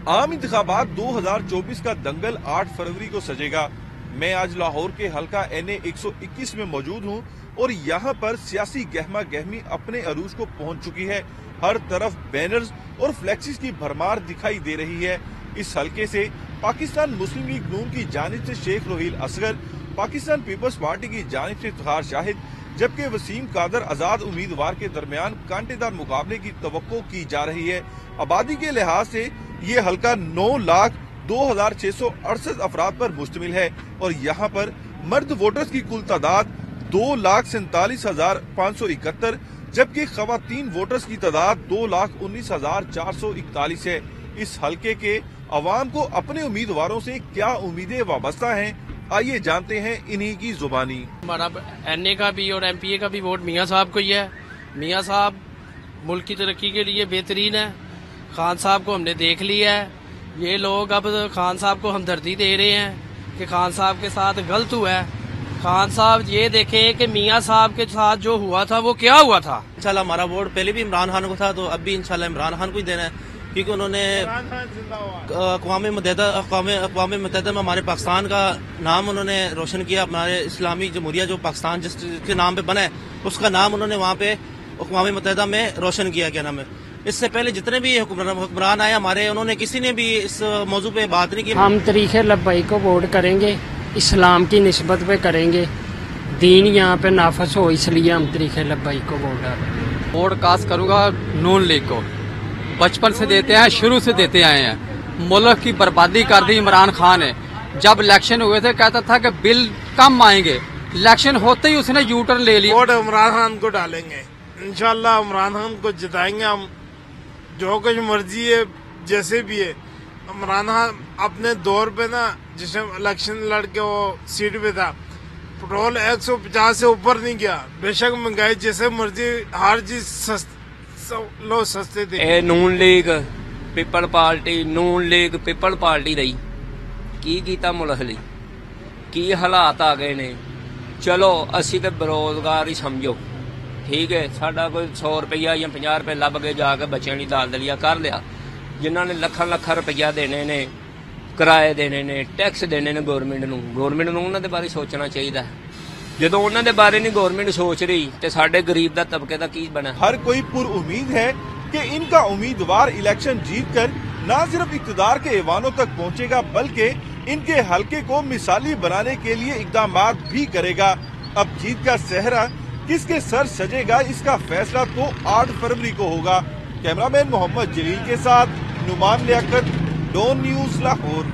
आम इंतखाबात 2024 का दंगल 8 फरवरी को सजेगा। मैं आज लाहौर के हलका NA 121 में मौजूद हूं और यहां पर सियासी गहमा गहमी अपने अरूज को पहुंच चुकी है। हर तरफ बैनर्स और फ्लेक्सिस की भरमार दिखाई दे रही है। इस हलके से पाकिस्तान मुस्लिम लीग नून की जानिब से शेख रोहील असगर, पाकिस्तान पीपल्स पार्टी की जानिब से इफ्तिखार शाहिद, जबकि वसीम कादर आजाद उम्मीदवार के दरमियान कांटेदार मुकाबले की तवक्को की जा रही है। आबादी के लिहाज से ये हलका 9,02,668 अफराद पर मुश्तमिल है और यहाँ पर मर्द वोटर्स की कुल तादाद 2,47,571, जबकि खवातीन वोटर्स की तादाद 2,19,441 है। इस हलके के अवाम को अपने उम्मीदवारों से क्या उम्मीदें वाबस्ता हैं, आइए जानते हैं इन्हीं की जुबानी। हमारा NA का भी और MPA का भी वोट मियाँ साहब को ही है। मियाँ साहब मुल्क की तरक्की के लिए बेहतरीन है। खान साहब को हमने देख लिया है। ये लोग अब खान साहब को हमदर्दी दे रहे हैं कि खान साहब के साथ गलत हुआ है। खान साहब ये देखें कि मियाँ साहब के साथ जो हुआ था वो क्या हुआ था। इंशाल्लाह हमारा वोट पहले भी इमरान खान को था, तो अब भी इंशाल्लाह इमरान खान को ही देना है, क्योंकि उन्होंने अक़वाम मुत्तहिदा में हमारे पाकिस्तान का नाम उन्होंने रोशन किया। हमारे इस्लामी जमहूरिया जो पाकिस्तान जिसके नाम पे बना है, उसका नाम उन्होंने वहाँ पे अक़वाम मुत्तहिदा में रोशन किया। क्या नाम है, इससे पहले जितने भी हुक्मरान आए हमारे, उन्होंने किसी ने भी इस मौजू पे बात नहीं की। हम तरीक़े लब्बई को वोट करेंगे, इस्लाम की निस्बत पे करेंगे। दीन यहाँ पे नाफस हो, इसलिए हम तरीक़े लब्बई को वोट कास्ट करूँगा नून लीग को। बचपन से देते हैं, शुरू से देते आए हैं। मुल्क की बर्बादी कर दी इमरान खान ने। जब इलेक्शन हुए थे कहता था कि बिल कम आएंगे, इलेक्शन होते ही उसने यू टर्न ले लिया। वोट इमरान खान को डालेंगे, इंशाल्लाह इमरान खान को जिताएंगे हम। जो कुछ मर्जी है, जैसे भी है, इमरान खान अपने दौर पे ना, जिसे इलेक्शन लड़के वो सीट पे था, पेट्रोल 150 से ऊपर नहीं गया। बेशक महंगाई जैसे मर्जी, हर चीज लोग सस्ते थे। नून लीग पीपल पार्टी, नून लीग पीपल पार्टी रही की कीता मुल्क लई, की हालात आ गए ने। चलो असी तो बेरोजगार ही समझो, ठीक है। साडा कोई 100 रुपया या 50 रुपये लभ के जाके बच्चों की दाल दलिया कर लिया। जिन्होंने ਲੱਖਾਂ रुपया देने ने, किराए देने ने, टैक्स देने ने गौरमेंट नूं उन्हां दे बारे सोचना चाहिए। ਜਦੋਂ ਉਹਨਾਂ ਦੇ ਬਾਰੇ नहीं गवर्नमेंट सोच रही तो साडे गरीब दा तबके दा की बना। हर कोई पुर उम्मीद है कि इनका उम्मीदवार इलेक्शन जीतकर न सिर्फ इक़्तिदार के ऐवानों तक पहुंचेगा, बल्कि इनके हलके को मिसाली बनाने के लिए इक़दामात भी करेगा। अब जीत का सेहरा किसके सर सजेगा, इसका फैसला तो 8 फरवरी को होगा। कैमरामैन मोहम्मद जलील के साथ नुमान लियाकत, डॉन न्यूज़ लाहौर।